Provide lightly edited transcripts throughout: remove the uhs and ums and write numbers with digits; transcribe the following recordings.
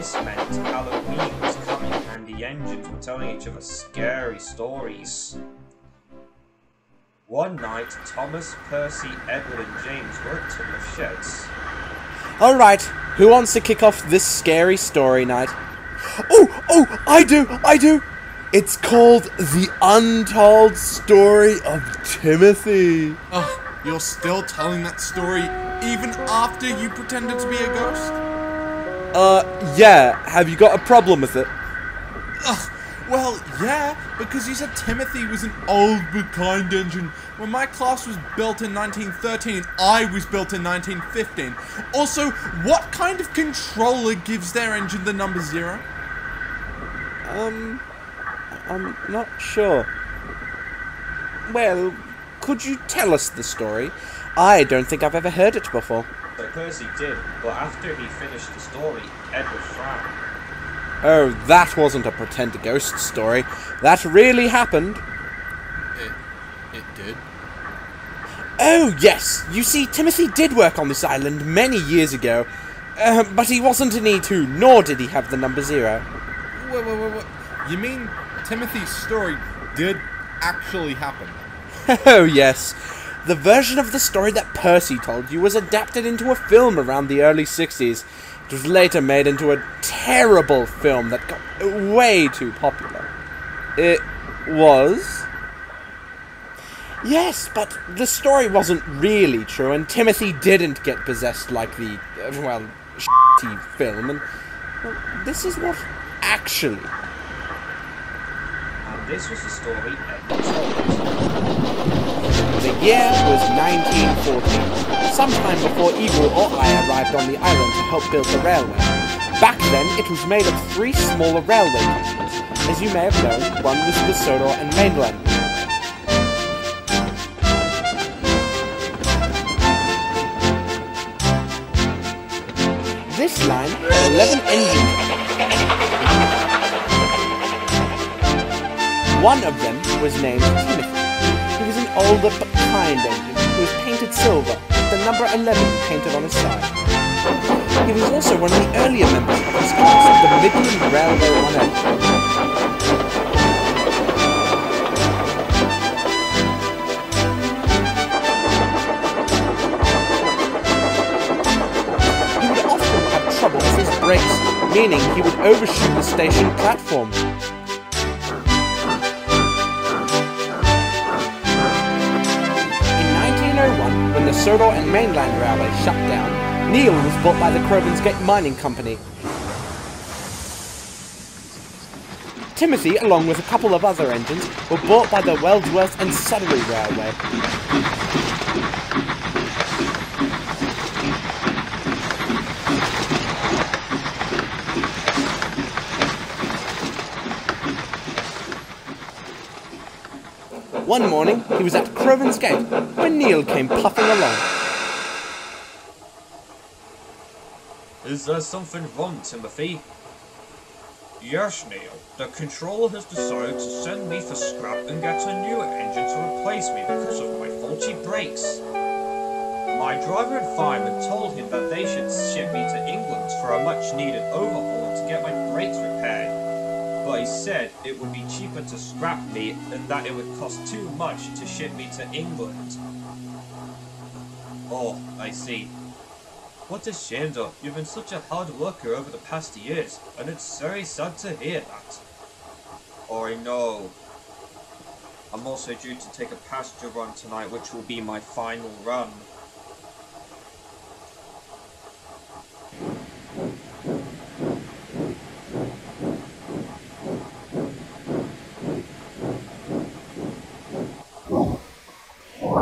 This meant Halloween was coming and the engines were telling each other scary stories. One night, Thomas, Percy, Edward and James were at Tidmouth Sheds. Alright, who wants to kick off this scary story night? Oh, I do! It's called The Untold Story of Timothy. Oh, you're still telling that story even after you pretended to be a ghost? Yeah, have you got a problem with it? Well, yeah, because you said Timothy was an old but kind engine. When my class was built in 1913, I was built in 1915. Also, what kind of controller gives their engine the number 0? I'm not sure. Well, could you tell us the story? I don't think I've ever heard it before. So Percy did, but after he finished the story, Edward frowned. Oh, that wasn't a pretend ghost story. That really happened. It did? Oh, yes. You see, Timothy did work on this island many years ago. But he wasn't an E2, nor did he have the number 0. Wait. You mean Timothy's story did actually happen? Oh, yes. The version of the story that Percy told you was adapted into a film around the early 60s. It was later made into a terrible film that got way too popular. It was? Yes, but the story wasn't really true, and Timothy didn't get possessed like the, well, shitty film, and well, this is what actually... And this was the story Edward told. The year was 1914, sometime before Eagle or I arrived on the island to help build the railway. Back then, it was made of 3 smaller railway companies. As you may have known, one was the Sodor and mainland. This line had 11 engines. One of them was named Timothy. He was an older but kind engine who was painted silver, with the number 11 painted on his side. He was also one of the earlier members of his class of the Midland Railway 180. He would often have trouble with his brakes, meaning he would overshoot the station platform. When the Sodor and Mainland Railway shut down, Neil was bought by the Crovan's Gate Mining Company. Timothy, along with a couple of other engines, were bought by the Weldsworth and Sudbury Railway. One morning, he was at Crovan's Gate when Neil came puffing along. Is there something wrong, Timothy? Yes, Neil. The controller has decided to send me for scrap and get a new engine to replace me because of my faulty brakes. My driver and fireman told him that they should ship me to England for a much-needed overhaul to get my brakes repaired. But he said it would be cheaper to scrap me and that it would cost too much to ship me to England. Oh, I see. What a shame though, you've been such a hard worker over the past years, and it's very sad to hear that. Oh, I know. I'm also due to take a passenger run tonight, which will be my final run.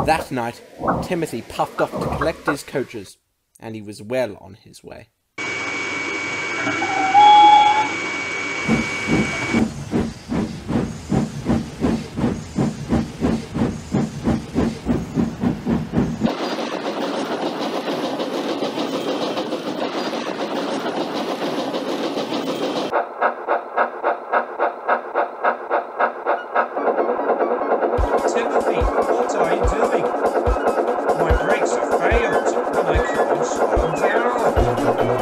That night, Timothy puffed off to collect his coaches, and he was well on his way. Timothy, what are you doing? My brakes have failed, and I can't slow down.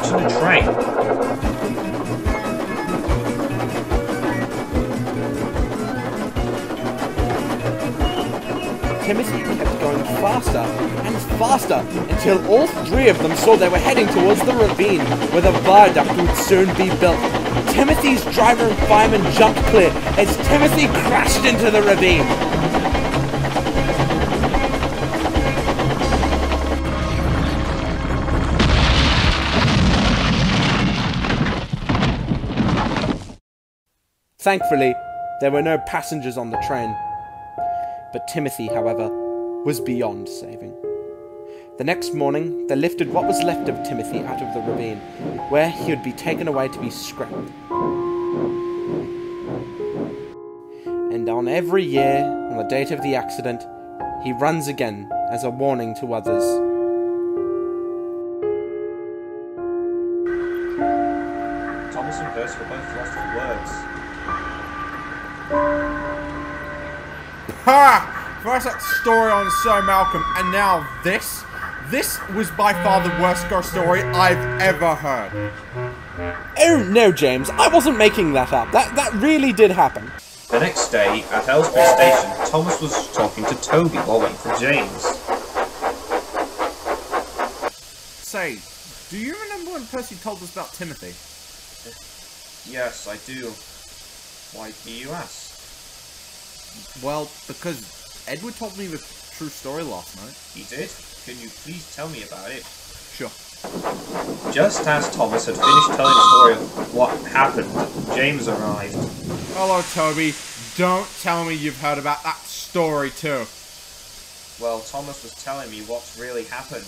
catching a train. Timothy kept going faster and faster until all three of them saw they were heading towards the ravine where the viaduct would soon be built. Timothy's driver and fireman jumped clear as Timothy crashed into the ravine. Thankfully, there were no passengers on the train. But Timothy, however, was beyond saving. The next morning, they lifted what was left of Timothy out of the ravine, where he would be taken away to be scrapped. And on every year, on the date of the accident, he runs again as a warning to others. Thomas and Percy were both lost for words. Ha! First that story on Sir Malcolm, and now this? This was by far the worst ghost story I've ever heard. Oh no, James, I wasn't making that up. That really did happen. The next day, at Ellsbury Station, Thomas was talking to Toby while waiting for James. Say, do you remember when Percy told us about Timothy? Yes, I do. Why do you ask? Well, because Edward told me the true story last night. He did? Can you please tell me about it? Sure. Just as Thomas had finished telling the story of what happened, James arrived. Hello, Toby. Don't tell me you've heard about that story too. Well, Thomas was telling me what really happened.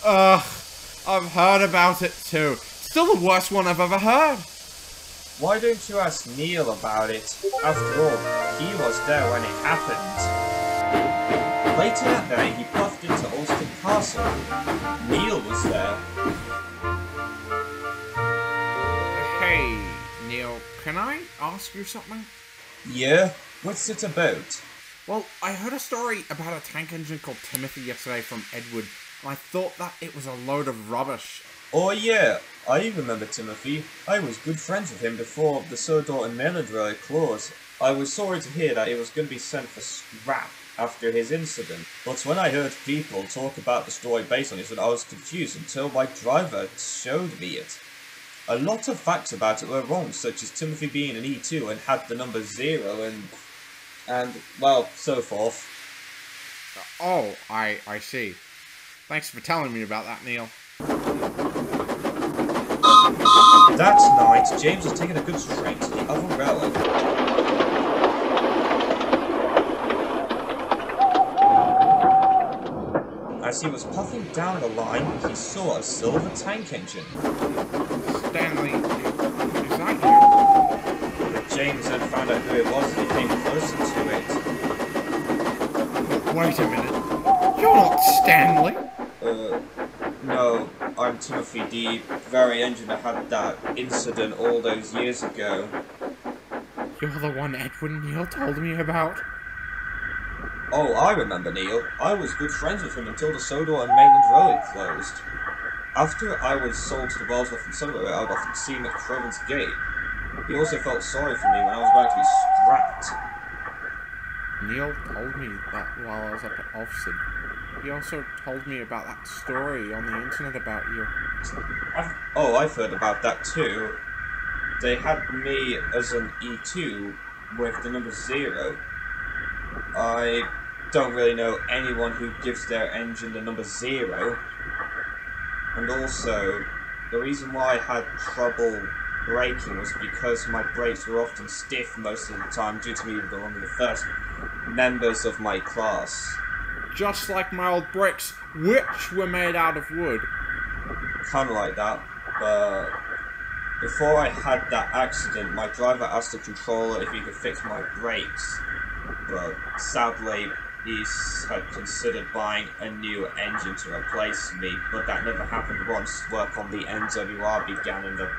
I've heard about it too. Still the worst one I've ever heard. Why don't you ask Neil about it? After all, he was there when it happened. Later that day, he puffed into Ulster Castle. Neil was there. Hey, Neil, can I ask you something? Yeah? What's it about? Well, I heard a story about a tank engine called Timothy yesterday from Edward, and I thought that it was a load of rubbish. Oh yeah, I remember Timothy. I was good friends with him before the Sodor and Melodroy clause. I was sorry to hear that he was going to be sent for scrap after his incident. But when I heard people talk about the story based on it, I was confused until my driver showed me it. A lot of facts about it were wrong, such as Timothy being an E2 and had the number 0 and well, so forth. Oh, I see. Thanks for telling me about that, Neil. That night, James was taking a goods train to the other railway. As he was puffing down the line, he saw a silver tank engine. Stanley, is that But James then found out who it was as he came closer to it. you? Wait a minute. You're not Stanley. No, I'm Timothy, the very engine that had that incident all those years ago. You're the one Edward and Neil told me about. Oh, I remember Neil. I was good friends with him until the Sodor and Mayland Road closed. After I was sold to the Walsworth and Sodor, I would often see him at Province Gate. He also felt sorry for me when I was about to be scrapped. Neil told me that while I was up at Ofsted. He also told me about that story on the internet about you. I've heard about that too. They had me as an E2 with the number 0. I don't really know anyone who gives their engine the number 0. And also, the reason why I had trouble braking was because my brakes were often stiff most of the time due to me being one of the first members of my class. Just like my old brakes, which were made out of wood. Kinda like that, but before I had that accident, my driver asked the controller if he could fix my brakes. But sadly, he had considered buying a new engine to replace me, but that never happened once work on the NWR began and the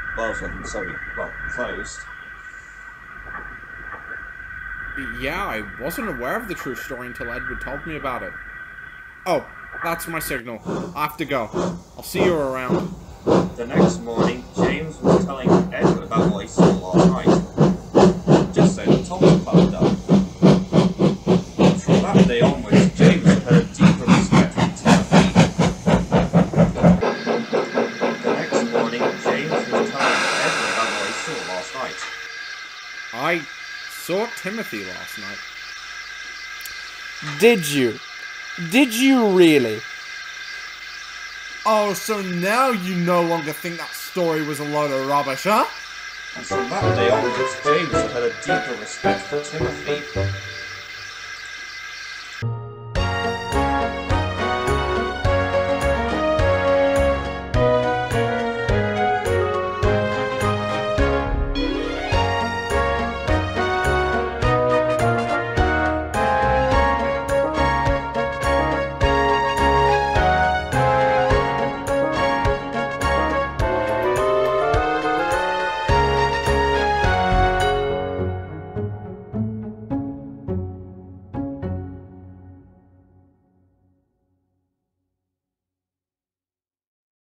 closed. Yeah, I wasn't aware of the true story until Edward told me about it. Oh, that's my signal. I have to go. I'll see you around. The next morning, James was telling Edward about what he saw last night. Just then, Tom popped up. From that day onwards, James had a deeper respect for Timothy. The next morning, James was telling Edward about what he saw last night. I saw Timothy last night. Did you? Did you really? Oh, so now you no longer think that story was a load of rubbish, huh? And from that day onwards, James had a deeper respect for Timothy.